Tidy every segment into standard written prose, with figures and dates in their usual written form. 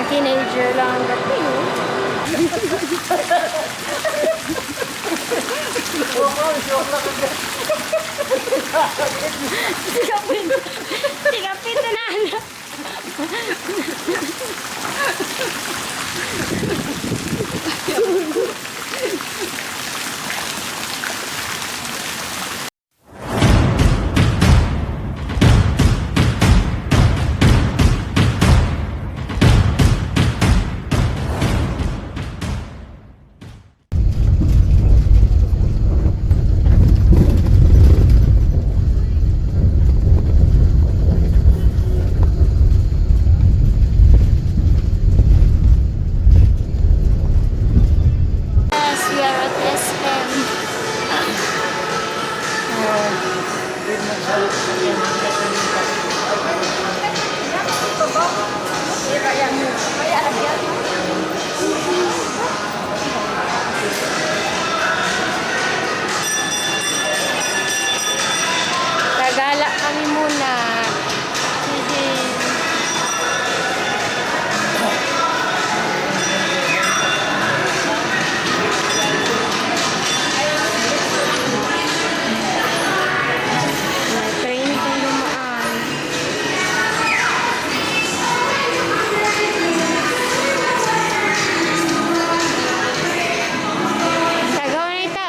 Teenager lang ang dating. Tigapin na na. Tagala kami muna. Sige. May train kong dumaan. Tagaw na ito.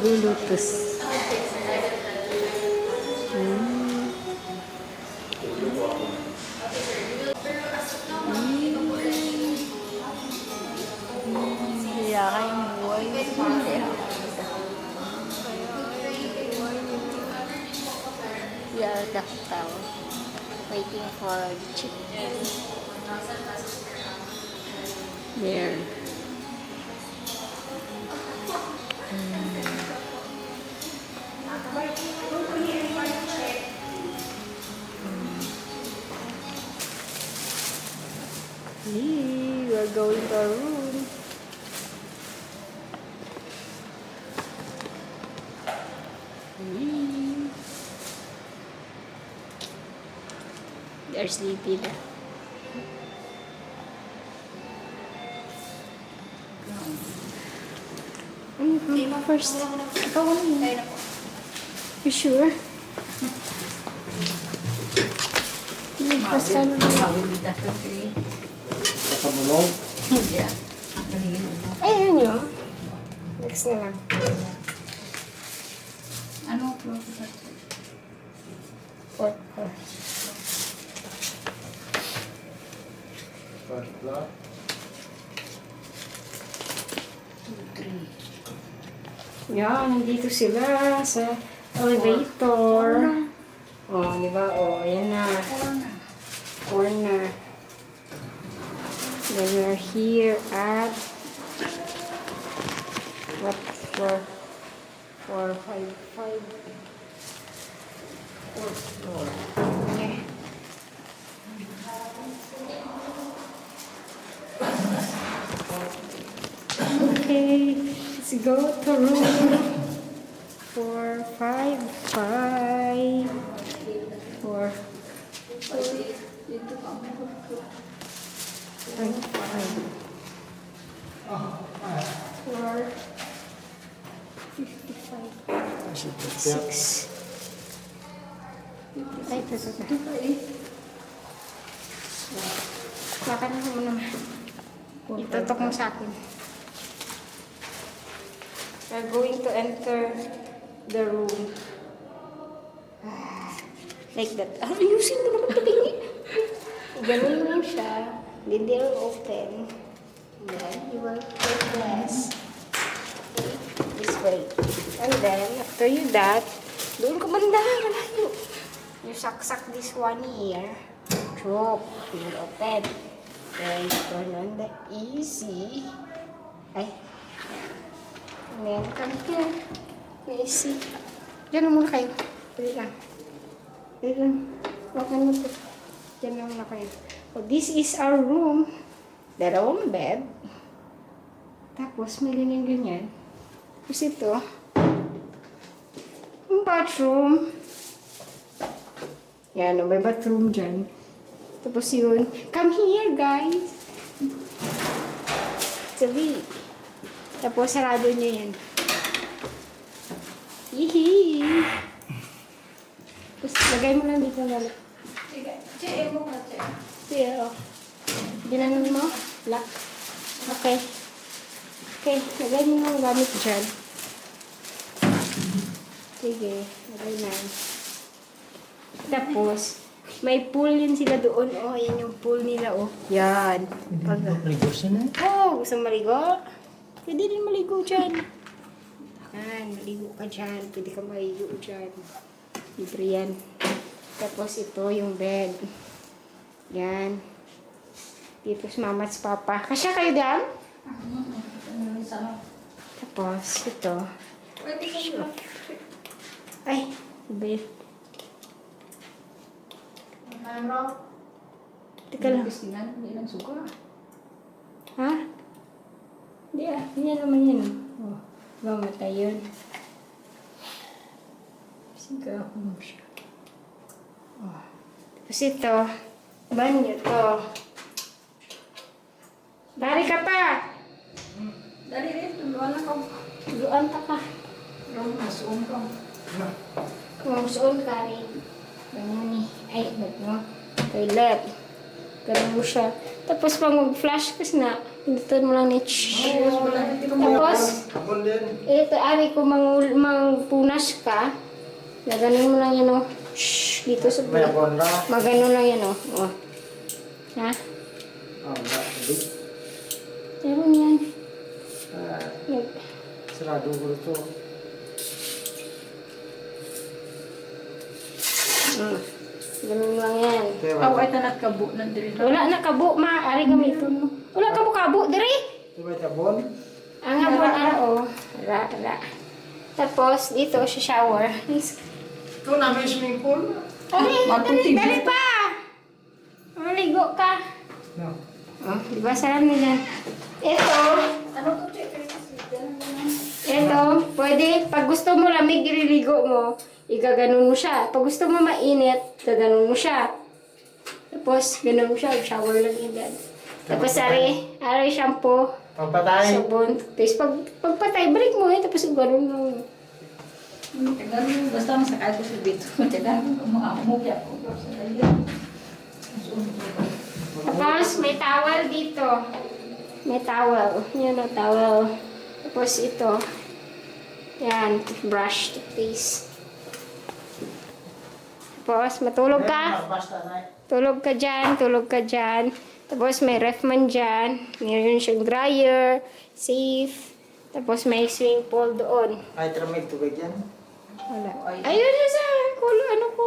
Naglulutos. Yakin buhay. Yeah, the hotel. Waiting for chicken. There. We're going to our room. They're sleepy na. First. Ikaw ano yun? You sure? Basta ano na yun? Kasamulong? Ay, yun yun. Next na lang. Ano po? Fourth floor. First floor? Yan, nandito sila sa elevator. Oh, di ba? Oh, ayan na. Corner. Then we're here at what floor? 455. Fourth floor. Okay. Okay, let's go to room 455. 455. 6. Ay, ito. Baka na mo naman. Itutok mo sa akin. We're going to enter the room. Like that. Ayusin mo naman tabingi. Ganun lang siya. Then they'll open. Then you will take this. This way. And then, after you that, doon ka banda. Malayo. You saksak this one here. Choke. You will open. Then, turn on the AC. Ay. And then, come here. The AC. Diyan muna kayo. Dali lang. Dali lang. Wakan mo ito. Diyan lang muna kayo. So, this is our room. Dalawang bed. Tapos, may ganyan-ganyan. Tapos ito, yung bathroom. Yan, may bathroom dyan. Tapos yun, come here guys. Sabi. Tapos sarado niya yan. Hihi. Tapos lagay mo lang dito na. Sige, mo ka, Che. Sige, oh. Ginanon mo? Lock. Okay. Okay, lagay mo yung gamit dyan. Sige, lagay na. Tapos, may pool yun sila doon. Oh, yan yung pool nila, oh. Yan. Ligo siya na. Oh, gusto maligo? Pwede din maligo dyan. Yan, maligo ka dyan. Pwede ka maligo dyan. Libre yan. Tapos, ito yung bed. Yan. Dito si mama at papa. Kasya kayo dyan? Tapos, ito. Pwede ka mo. Ay, iba. Ano? Teka lang. Bistinan, hindi lang suka. Ha? Hindi ah. Ganyan naman yan. Oh, mamatay yun. Sigaw mo siya. Oh. Tapos ito. Banyo to. Dari ka pa! Dali rin, tuluan na ka. Luan ta ka. Ram, masuong ka. Kung saan ka rin. Ganyan ni. Ay, no? Toilet. Ganun mo siya. Tapos pag mag-flash kasi na, pindutin mo lang ni Tapos, Kapon din. ito, ari ko mangpunas ka. Gaganon mo lang yan, oh. Shhh, dito sa May apon na. Maganon lang yan, oh. Oh. Ha? Wala. Meron yan. Yan. Sarado ko ito. Ganun lang yan. Kaya Aw, ba? ay tanat kabo na diri na. Wala na kabo, ma. Ari gamiton mo. Wala kabo-kabo, diri. Ito ba tabon? Ang hapon, oh. Ra. Tapos, dito, sa shower. Ito na may swimming pool. Ay, Magpunti dali pa! Maligo ka. No. Oh, di ba sarap nila? Ito, Ano to, Che? ito, pwede, pag gusto mo lamig, ililigo mo, igaganon mo siya. Pag gusto mo mainit, gaganon mo siya. Tapos, ganon mo siya, shower lang yun dyan. Tapos, ari shampoo, Pagpatay. sabon. Tapos, pagpatay, balik mo eh, tapos ganon mo. Tagal mo, basta masakay ko sa bito. Tagal mo, mga umugya ko. Sa dali. Tapos, may towel dito. May towel. Yan o, towel. Tapos, ito. Yan, brush, toothpaste. Tapos, matulog ka. Basta na. Tulog ka dyan. Tapos, may ref man dyan. Meron siyang dryer, safe. Tapos may swimming pool doon. Ay, tramay tubig yan. Wala. Ayun na sa kulo, ano ko.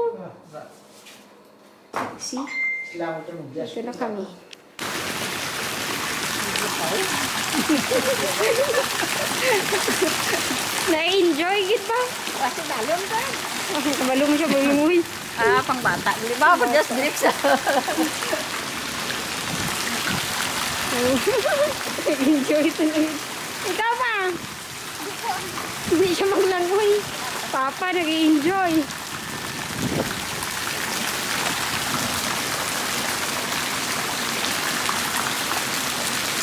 See? Sila ko ito. Dito na kami. Na-enjoy gid ba? Kasi dalon ka. Kabalo mo siya bumimuhi. Ah, pang bata. Di ba? Pag just drip sa... Enjoy ito na yun. Ikaw pa! Hindi siya maglangoy. Papa, nag-enjoy.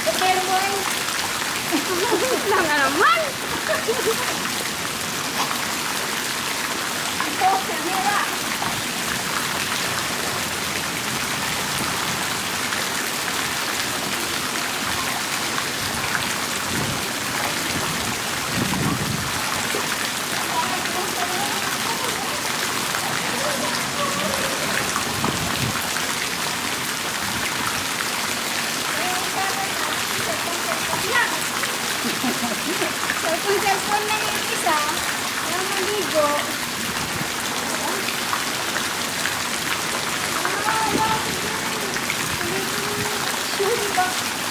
Okay, boy. Lang nga naman. Ito, kamera. Cellphone na yung isa. Yung maligo.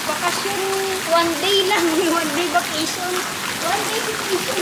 Bakasyon, one day lang, one day vacation. One day vacation.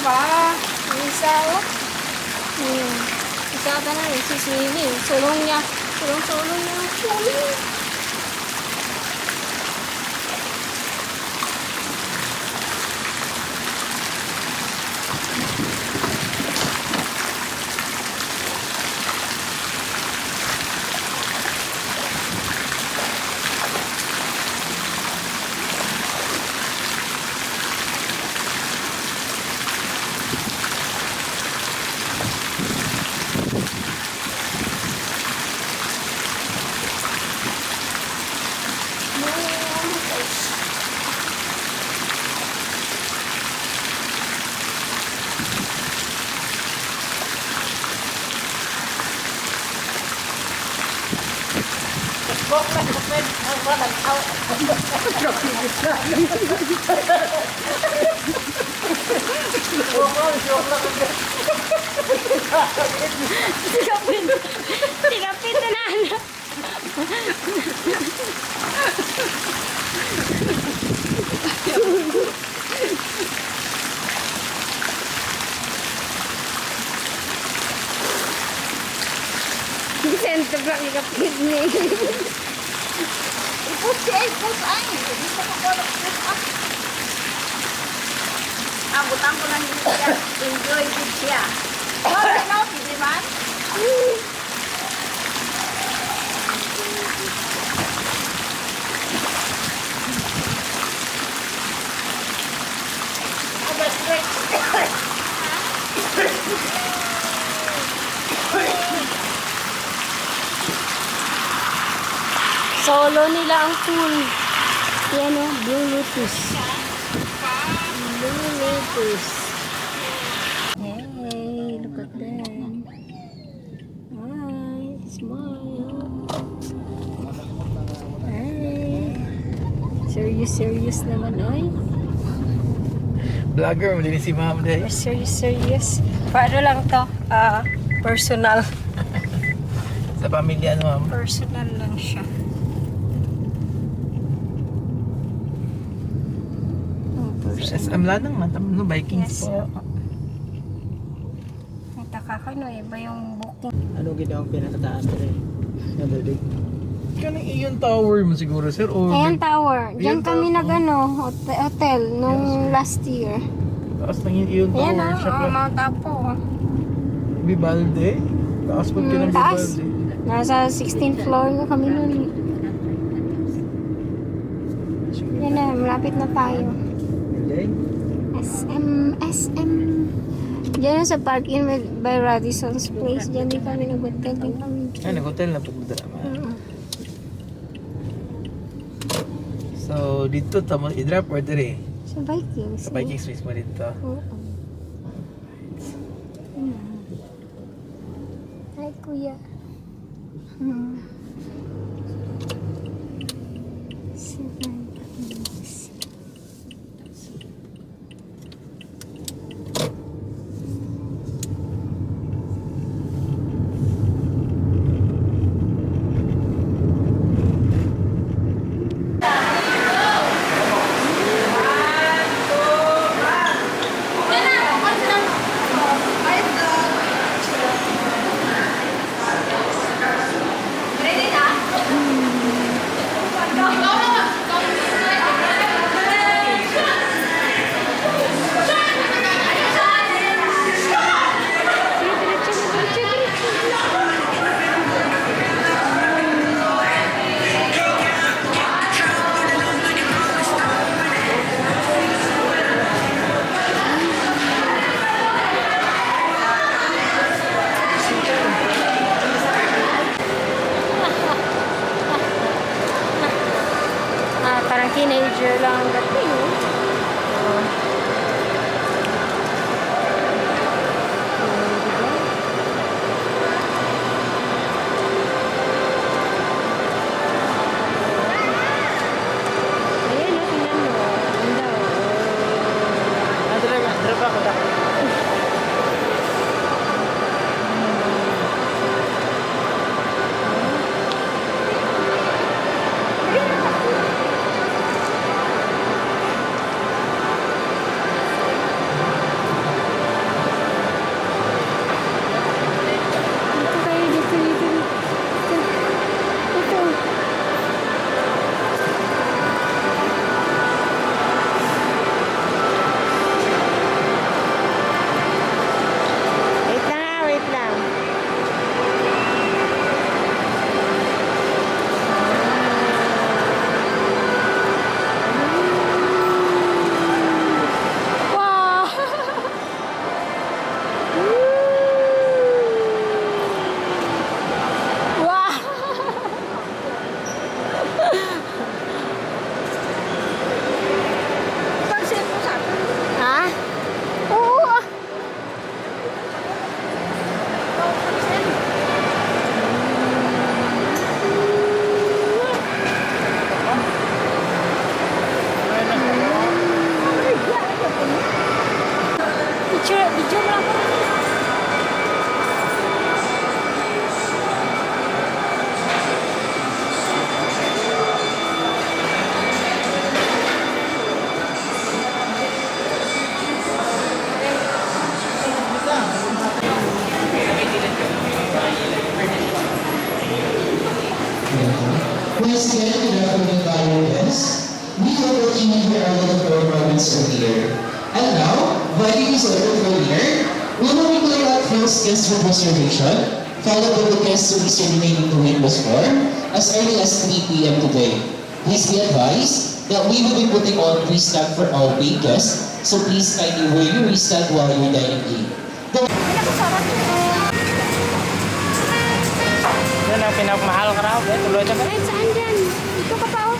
Ba, yung isa, oh. Isa ka na, siswimming. Sulong niya. Sulong-sulong niya. Sulong. Tikapin na na. Sento ba ikapin ni? Ipos siya, ipos ay. Hindi ko makulog siya. Butang ko lang dito siya. Enjoy din siya. Oh, ano? Hindi man? Solo nila ang pool. Yan o, Blue Lotus. Blue Lotus. Hey, look at them. Hi, smile. Hey. Serious naman, oy. Vlogger, mali si ma'am dahil. Serious. Paano lang to? Personal. Sa pamilya, ano ma'am? Personal lang siya. Sa SM Lanang, matam no, Vikings Yes. po. Nataka ka no, iba yung booking. Ano ginawa ang pinakataas na rin? Na building? ka ng Ion Tower mo siguro, sir? O Ayan tower. Diyan Ayan, kami tower. nag-ano, hotel nung last year. taas ng Ion Tower. Ayan Siya pa. Mount Apo. Vivalde. Taas po ka ng Taas. Vivalde. Nasa 16th floor na kami nun. Yan na, malapit na tayo. SM. Diyan sa parking by Radisson's Place. Diyan din kami nag-hotel din kami. Ay, nag-hotel na pumunta naman. So, dito tamo i-drop or dire? Sa Vikings. Sa Viking Space mo dito. Oo. Hi, kuya. Seven. Parang teenager lang ang dating. Ayan, no, tingnan mo. Ganda, oh. Ah, drop ako. Dito tayo, dito. Ito. Wait lang. Wow! Wow! Pansin mo sa akin. Ha? Oo. Video mo lang po. Once again, good afternoon, Violins. We hope that you enjoy our little performance earlier. And now, Viking is over for here. We will be playing out first guest for reservation, followed by the guests who is remaining to Windows 4 as early as 3 p.m. today. Please be advised that we will be putting on pre-stack for all paid guests, so please kindly wear your wristband while you're dining in. Yan ang pinakmahal ka raw. Tuloy ka ba? Kahit saan dyan. Dito ka pa, oh.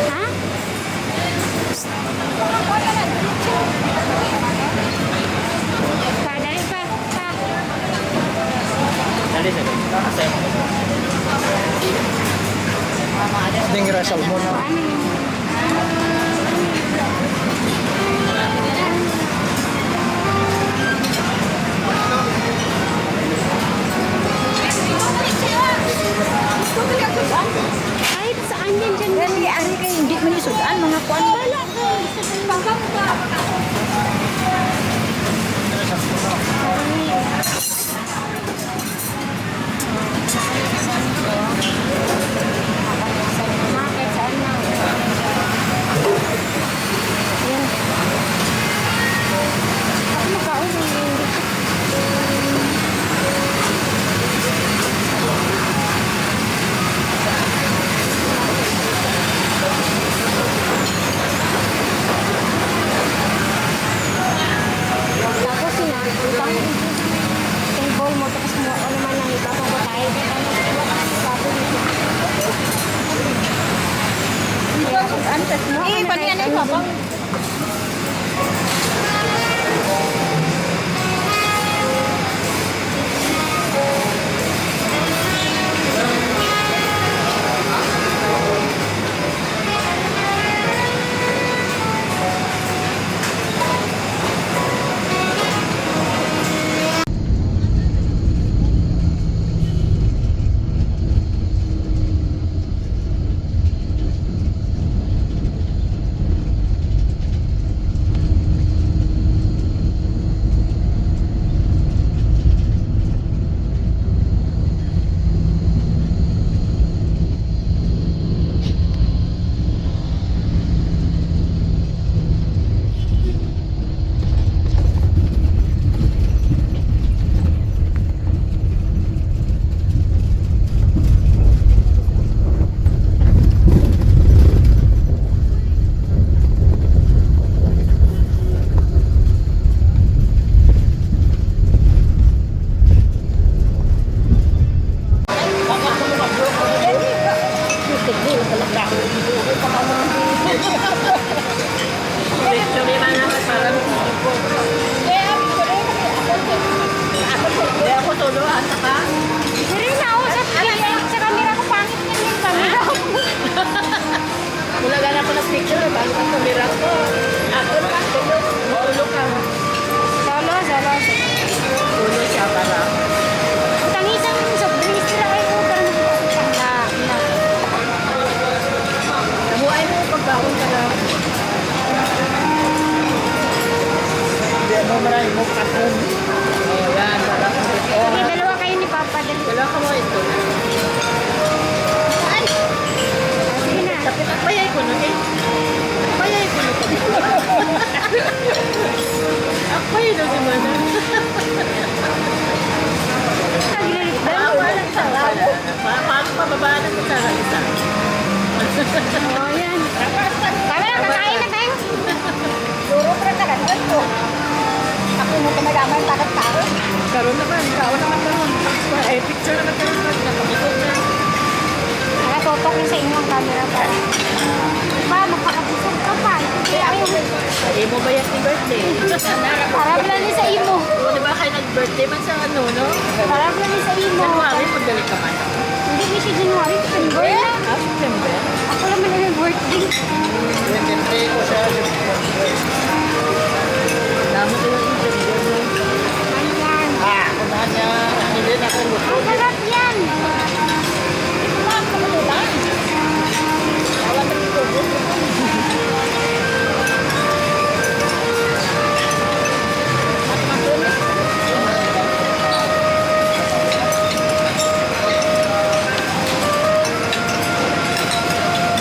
Ha? Pa, dali pa. Pa. Dali, dali. Kasaya mo. Ding rasal mo na. Ano yun? Kahit saan yan dyan. Dali, ari kayo, hindi mo yung sudan. na kuan bala ko. Pagkak ka. Market saan na? Yan. Ako makaon tapos sinakutang table mo tapos mo ano naman lang iba kung tayo sabi nito antes mo panian ay babang dalawa kayo ni Papa. Dalawa ka mo ito. Ay! Sige na. Tapos payay ko nun eh. Payay ko nun. Payay na si Mana. Paano pababaan ang kutsara isa? Oo, yan. Tama na, kakain na tayo. Duro pa rin talaga ko. Ako mo kumagaman takot tao. Karoon naman, karoon naman karoon. Eh, picture naman karoon. Nakapikot na. Nakatotok na sa inyo ang camera pa. Pa, makakabusog ka pa. Sa imo ba yan ni birthday? Parang lang ni sa imo. Oo, di ba kayo nag-birthday man sa ano, no? Parang lang ni sa imo. January, pagdalik ka man. Hindi ni siya January, September na. Ah, September? Ako naman na yung birthday. 23 ko siya. Damo ko yung interview. Ayan. Ah, kumahan niya. Hindi na ako luto. Ang sarap yan. Kumahan ko mo lang. Wala na dito.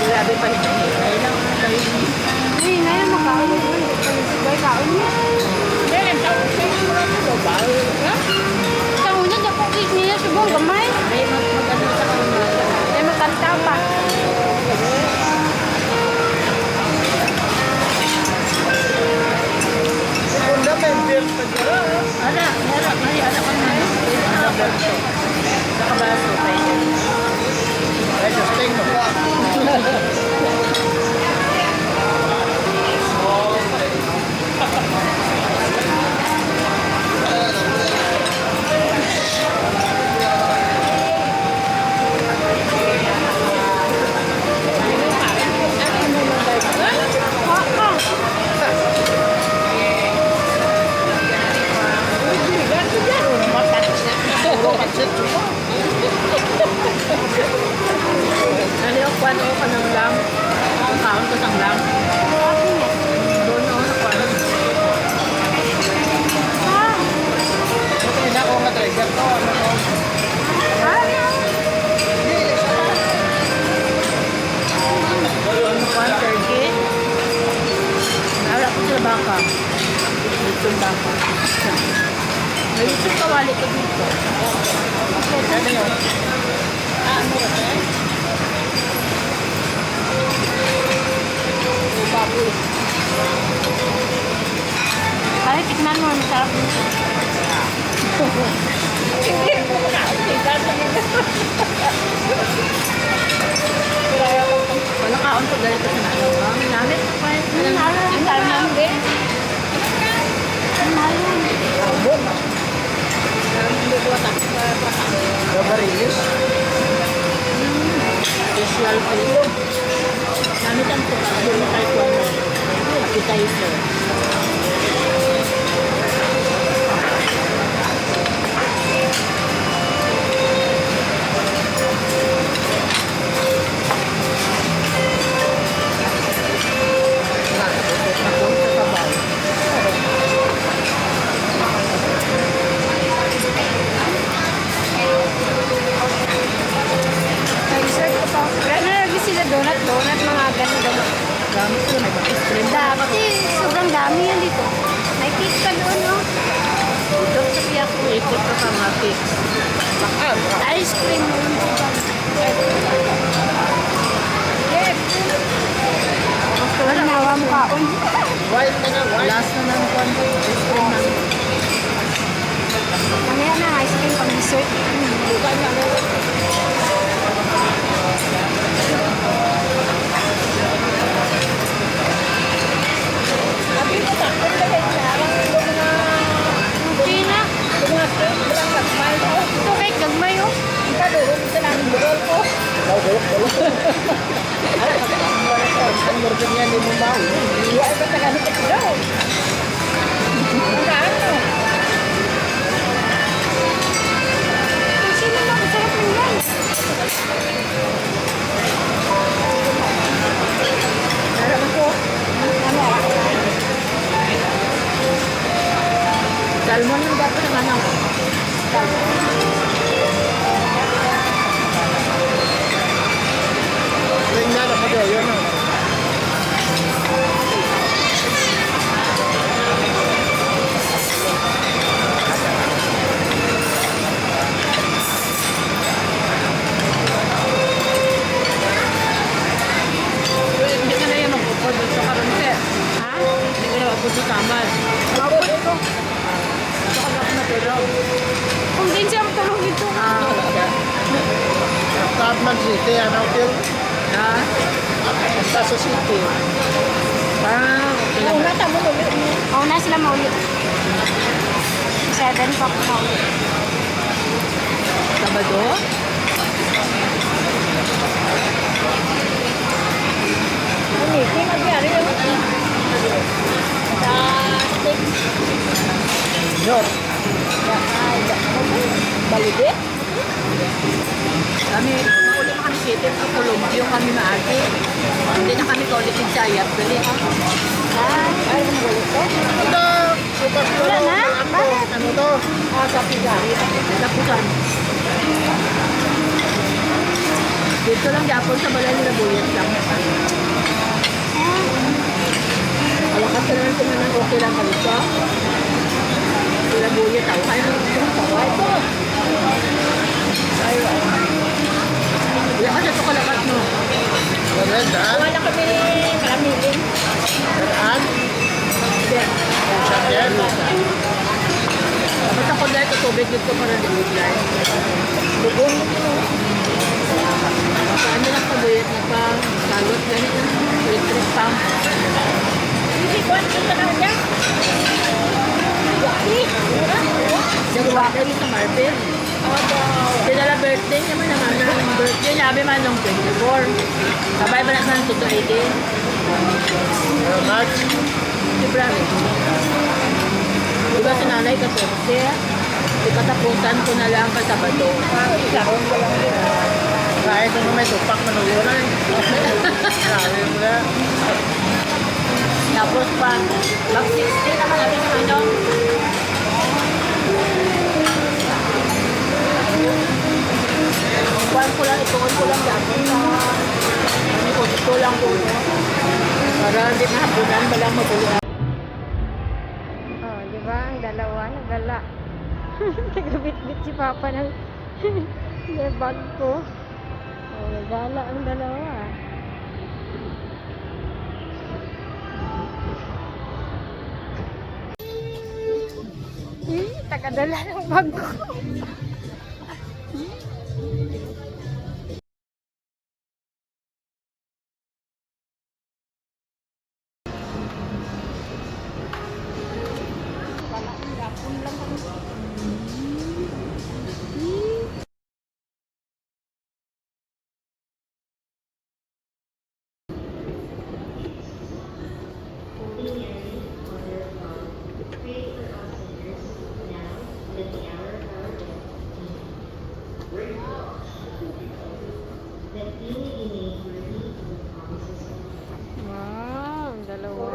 Grabe pa rin. Ngayon lang kayo. Hindi, ngayon makaon mo. Sabay kaon mo. Hindi, nagtawag sa inyo mga ito. Bago ka? Tawag niya, dapat cake niya. Subong gamay. May magano sa kaon mo. May magkanta pa. Segunda may beer pa dyan. Ala, may ala ka na. Nakabaso pa yun. Ay, sustain mo. Ano yung kwano ka ng lam? Ang kaon ko sang lang. Grabe nga. Doon ako nakuha. Ah, Ito na ako nga driver to. Ano to? Ano ko ang turkey? Naalala ko sila baka. Itong baka. May itong kawali ko dito. Ano yun? Ano ba yan? Baboy. Ay, tikman mo. Masarap nito. Hindi mo na ako. Wala kaon ko dahil kasi nalang. Namit pa yun. Ang sarap din. Ang mahal yun. Gabarilis. Visual ko yun. Namit ang ito. Yung makay ko na appetizer. Nag-serve ko pa. Wala na lagi sila donut. Donut, mga ganun donut. Gamit ko may ice cream. Dati, sobrang dami yan dito. May cake pa doon, no? Ito sa piyak ko. Ikot ka pa mga cakes. Ice cream mo. Yes. Wala na, wala kaon. White na nga, white. Last na lang ko ang ice cream namin. Mamaya na, ice cream pang dessert. Bukan na lang. Sabi mo sa akin na kayo na Okay na. mga cake lang nagmay ko. Ito kay Gagmay, oh. Ika doon sa namin bugol ko. Ang murder niya ni Mumbaw. Iya ay katagan ko daw. Ang ano? Kasi naman, masarap mo yan. Naraman ko. Salmon yung dapat ng ano. Salmon. Ring na na pa doon. Yun o. Hindi ka na yung mag-upod sa karonte. Ha? Hindi ka na mag-upod sa tamal. Mag-upod ko. Ito ka na natulog. Kung din siya matulog dito. Tadman City, ano Phil? Ha? Basta sa city. Parang, una tamo ulit mo. Oo na sila maulit. 7 pa maulit. Sabado? Meeting, magyari yun. Sa stick. Yun. Balibit? Kami, mauli pa kami city sa Columbia, kami maagi. Hindi na kami kaulit yung sayap. Dali ha? Ay, ano mo ulit to? Ito, super Wala na? Bakit? Ano to? Sa Pugari. Sa Pugan. Dito lang Japon sa balay nila buyat lang. Alakas na naman naman okay lang kami sa. Sila buyat ako. Kaya naman ito. Kawai ko. Ay, wala kasi ito kalakat mo. Maganda. Wala kami malamigin. Daan. Hindi. Sakyan. Basta ko dahil ito tubig dito para liwid lang. Bugong mo. Ano lang pabuyat na pa. Salot ganit na. Electric pump. Hindi ko ano sa kanya. Nagwakay sa Marvel. Dinala birthday niya man naman ng birthday niya. Sabi man nung 24. Sabay ba na sa tuto 18? March. February. Diba si nanay 14? Ikatapusan ko na lang sa Sabado. Isahon ko lang yun. Kaya kung may tupak manugulan. Grabe mo na. Tapos pa, mag 60 naman natin yung ano. Ituon ko lang dati sa ito lang po. Para hindi mahapunan ba lang mabuluan. Oh, di ba? Ang dalawa, nagala. Nagabit-bit si Papa ng bag ko. Oh, nagala ang dalawa. Takadala ng bag ko. Wow, ang dalawa.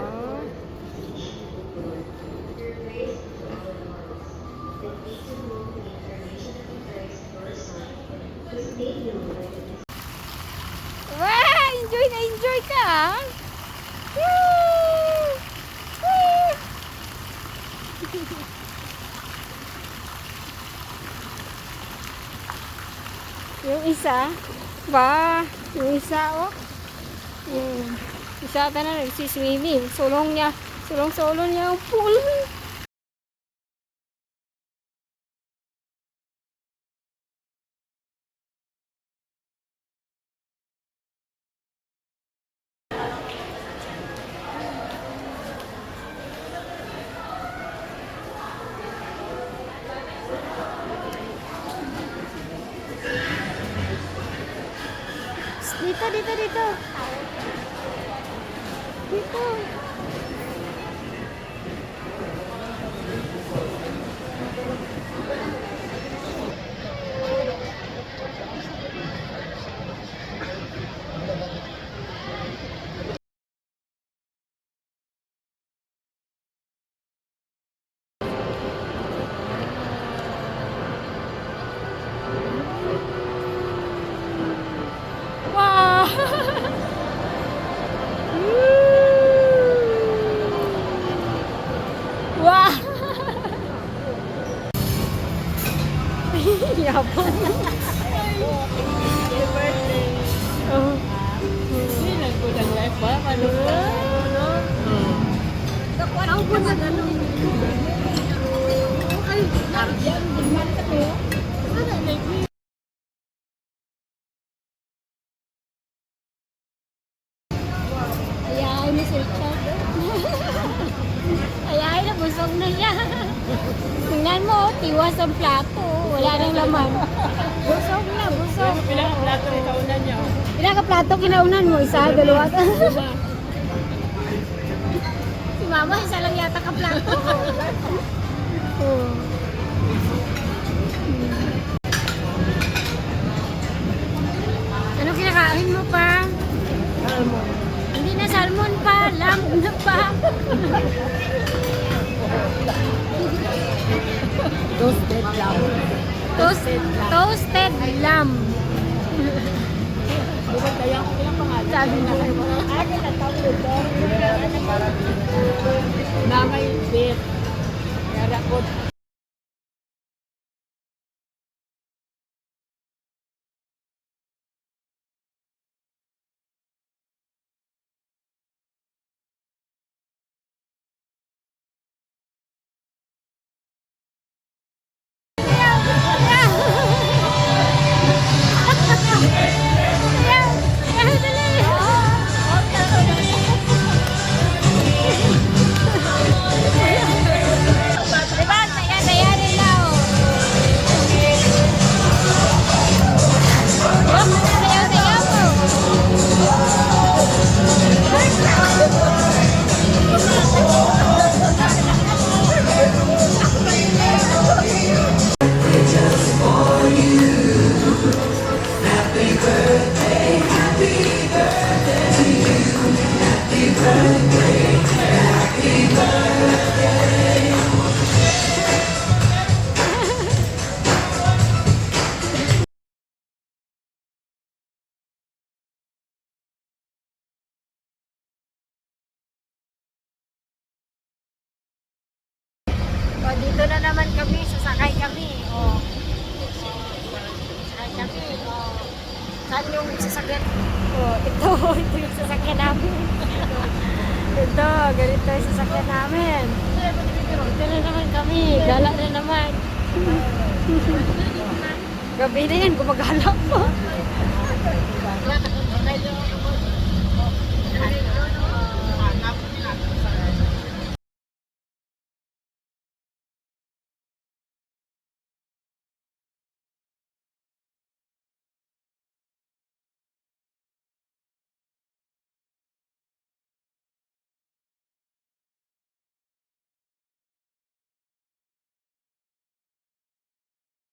Wow, enjoy na enjoy ka. Ah. Woo! Woo! Yung isa, yung isa, oh. Isa ata na nagsiswimming. Sulong niya yung pool. Dito. Dito. Wow! Wow! Yapon. Oh. Hindi lang ko ng life ba? Ano ba? Ako po na gano'n. Ay, aryan, gimana ka mo? Ayaw ni Sir Chad. Ayaw na, busog na niya. Tingnan mo, tiwas ang plato. Wala nang laman. Busog na, busog. Pilang plato rin kaunan niya. Ilang ka plato kinaunan mo? Isa, dalawa. Si Mama, isa lang yata ka plato. Oh. Ano kinakain mo pa? Salmon. Hindi na salmon pa, lamb na pa. Toasted lamb. Toasted lamb. Diba kaya ko ilang pangalan? Sabi niya. Ano na tawag ito? Namay beef. Yarakot. Diba, sa yung sasakyan. Oh, ito yung sasakyan namin. Ito, ganito yung sasakyan namin. Ito na naman kami, gala na naman. Gabi na yan, gumagala pa.